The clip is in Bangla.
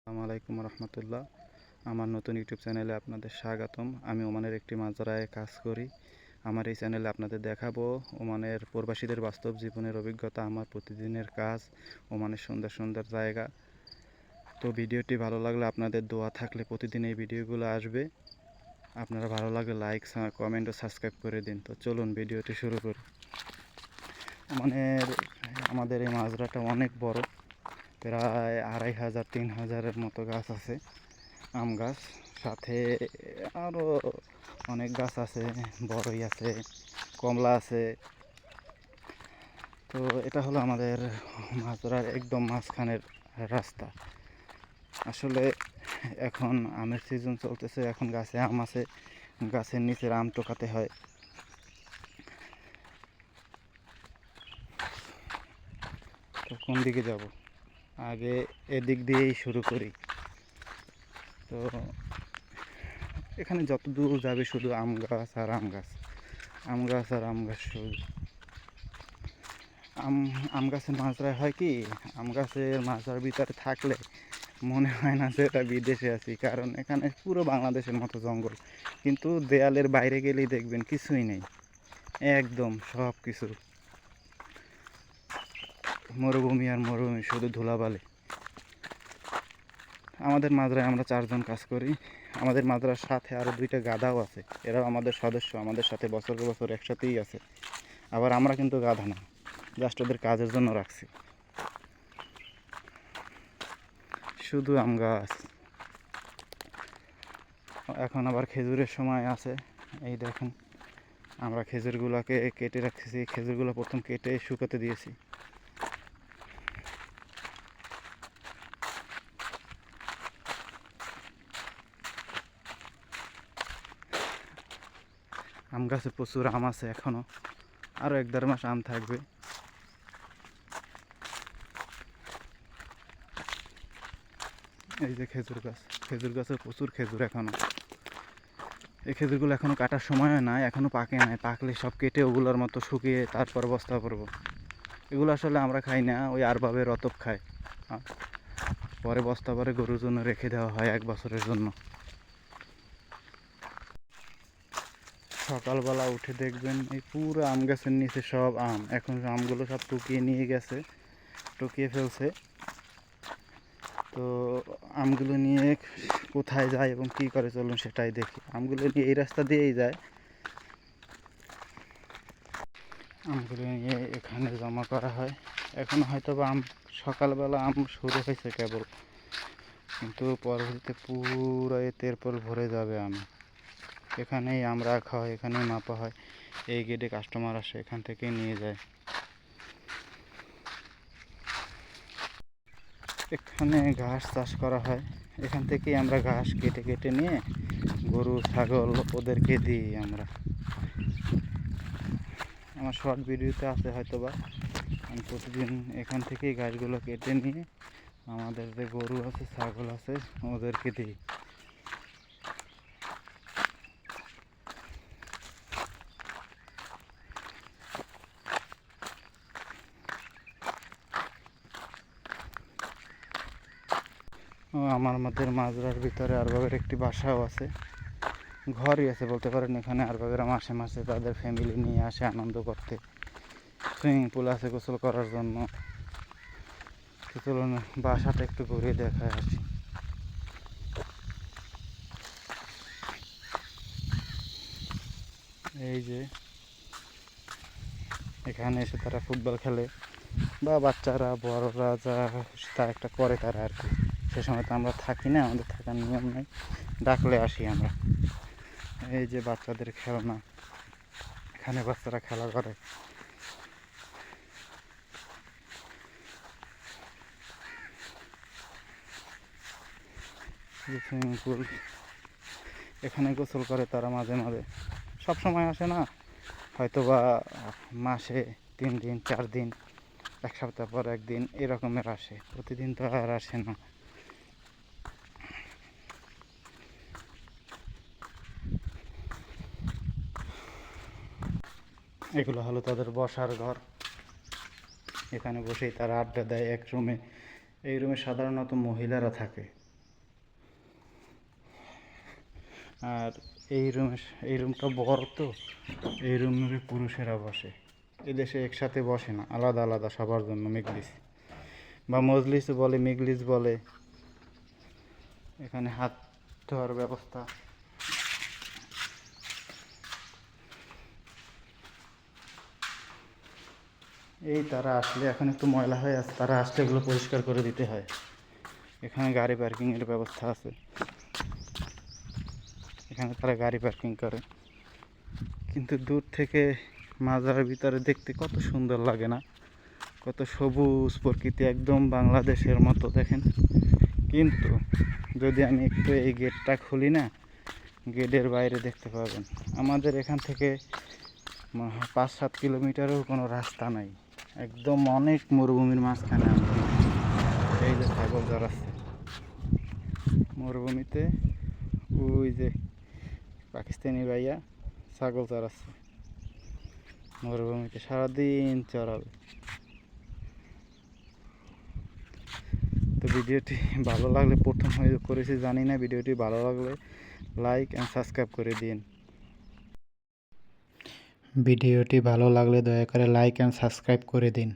আসসালামু আলাইকুম রহমতুল্লাহ। আমার নতুন ইউটিউব চ্যানেলে আপনাদের স্বাগতম। আমি ওমানের একটি মাজারায় কাজ করি। আমার এই চ্যানেলে আপনাদের দেখাবো ওমানের প্রবাসীদের বাস্তব জীবনের অভিজ্ঞতা, আমার প্রতিদিনের কাজ, ওমানের সুন্দর সুন্দর জায়গা। তো ভিডিওটি ভালো লাগলে আপনাদের দোয়া থাকলে প্রতিদিন এই ভিডিওগুলো আসবে। আপনারা ভালো লাগলে লাইক, কমেন্ট ও সাবস্ক্রাইব করে দিন। তো চলুন ভিডিওটি শুরু করি। আমাদের এই মাজরাটা অনেক বড়, প্রায় 2500-3000-এর মতো গাছ আছে, আম গাছ, সাথে আরও অনেক গাছ আছে, বড়ই আছে, কমলা আছে। তো এটা হলো আমাদের মাজরার একদম মাঝখানের রাস্তা। আসলে এখন আমের সিজন চলতেছে, এখন গাছে আম আছে, গাছের নিচের আম টোকাতে হয়। তো কোন দিকে যাব? আগে এদিক দিয়েই শুরু করি। তো এখানে যত দূর যাবে শুধু আম গাছ আর আম গাছ, আম গাছ আর আম গাছ। শুধু আম গাছের মাজরায় হয় কি, আম গাছের মাজরার ভিতরে থাকলে মনে হয় না যে এটা বিদেশে আছি, কারণ এখানে পুরো বাংলাদেশের মতো জঙ্গল, কিন্তু দেয়ালের বাইরে গেলেই দেখবেন কিছুই নেই, একদম সব কিছু মরুভূমি আর মরুভূমি, শুধু ধুলাবালি। আমাদের মাজরায় আমরা 4 জন কাজ করি। আমাদের মাজরার সাথে আরও 2টা গাধাও আছে, এরাও আমাদের সদস্য, আমাদের সাথে বছরের বছর একসাথেই আছে। আবার আমরা কিন্তু গাধা না, জাস্ট ওদের কাজের জন্য রাখছি। শুধু আম গাছ। এখন আবার খেজুরের সময় আছে, এই দেখেন আমরা খেজুরগুলোকে কেটে রাখছি। খেজুরগুলো প্রথম কেটে শুকাতে দিয়েছি। আম গাছে প্রচুর আম আছে, এখনও আরও 1-1.5 মাস আম থাকবে। এই যে খেজুর গাছ, খেজুর গাছে প্রচুর খেজুর এখনও। এই খেজুরগুলো এখনও কাটার সময়ও নাই, এখনও পাকে নাই। পাকলে সব কেটে ওগুলোর মতো শুকিয়ে তারপর বস্তা করবো। এগুলো আসলে আমরা খাই না, ওই আরবাবে রতব খায়। পরে বস্তা করে গরুর জন্য রেখে দেওয়া হয় 1 বছরের জন্য। সকালবেলা উঠে দেখবেন এই পুরো আম গাছের নিচে সব আম। এখন আমগুলো সব টুকিয়ে নিয়ে গেছে, টুকিয়ে ফেলছে। তো আমগুলো নিয়ে কোথায় যায় এবং কী করে চলুন সেটাই দেখি। আমগুলো নিয়ে এই রাস্তা দিয়েই যায়। আমগুলো নিয়ে এখানে জমা করা হয়। এখন হয়তো বা সকালবেলা আম শুরু হয়েছে কেবল, কিন্তু পরবর্তীতে পুরো এরপর ভরে যাবে আম। এখানেই আম রাখা হয়, এখানেই মাপা হয়। এই গেটে কাস্টমার আসে, এখান থেকেই নিয়ে যায়। এখানে ঘাস চাষ করা হয়, এখান থেকেই আমরা ঘাস কেটে কেটে নিয়ে গরু ছাগল ওদেরকে দিই আমরা। আমার শর্ট ভিডিওতে আছে হয়তোবা, আমি প্রতিদিন এখান থেকেই ঘাসগুলো কেটে নিয়ে আমাদের যে গরু আছে ছাগল আছে ওদেরকে দিই। আমাদের মাজরার ভিতরে আরবাবের একটি বাসাও আছে, ঘরই আছে বলতে পারেন। এখানে আরবাবেরা মাসে মাসে তাদের ফ্যামিলি নিয়ে আসে আনন্দ করতে। সুইমিং পুল আছে গোসল করার জন্য। তো চলুন বাসাটা একটু ঘুরে দেখায় আসি। এই যে এখানে এসে তারা ফুটবল খেলে, বা বাচ্চারা বড়রা যা তা একটা করে তারা আর কি। সে সময় তো আমরা থাকি না, আমাদের থাকার নিয়ম নেই, ডাকলে আসি আমরা। এই যে বাচ্চাদের খেলনা, এখানে বাচ্চারা খেলা করে। সুইমিং পুল, এখানে গোসল করে তারা মাঝে মাঝে। সব সময় আসে না, হয়তো বা মাসে 3 দিন 4 দিন, 1 সপ্তাহ পর 1 দিন এরকমের আসে, প্রতিদিন তো আর আসে না। এগুলো হলো তাদের বসার ঘর, এখানে বসেই তারা আড্ডা দেয় এক রুমে। এই রুমে সাধারণত মহিলারা থাকে, আর এই রুমটা বড়, তো এই রুমে পুরুষেরা বসে। এদেশে একসাথে বসে না, আলাদা আলাদা সবার জন্য মেজলিস বা মজলিস বলে, মেজলিস বলে। এখানে হাত ধোয়ার ব্যবস্থা। এই তারা আসলে এখন একটু ময়লা হয়ে আছে, তারা আসলে এগুলো পরিষ্কার করে দিতে হয়। এখানে গাড়ি পার্কিংয়ের ব্যবস্থা আছে, এখানে তারা গাড়ি পার্কিং করে। কিন্তু দূর থেকে মাজারের ভিতরে দেখতে কত সুন্দর লাগে না? কত সবুজ প্রকৃতি, একদম বাংলাদেশের মতো দেখেন। কিন্তু যদি আমি একটু এই গেটটা খুলি না, গেটের বাইরে দেখতে পাবেন আমাদের এখান থেকে 5-7 কিলোমিটারেও কোনো রাস্তা নাই, একদম অনেক মরুভূমির মাঝখানে আমরা। এই যে ছাগল চড়াচ্ছে মরুভূমিতে, ওই যে পাকিস্তানি ভাইয়া ছাগল চড়াচ্ছে মরুভূমিতে, সারাদিন চড়াবে। তো ভিডিওটি ভালো লাগলে, প্রথম হয়ে করেছি জানি না, ভিডিওটি ভালো লাগলে লাইক অ্যান্ড সাবস্ক্রাইব করে দিন। ভিডিওটি ভালো লাগলে দয়া করে লাইক অ্যান্ড সাবস্ক্রাইব করে দিন।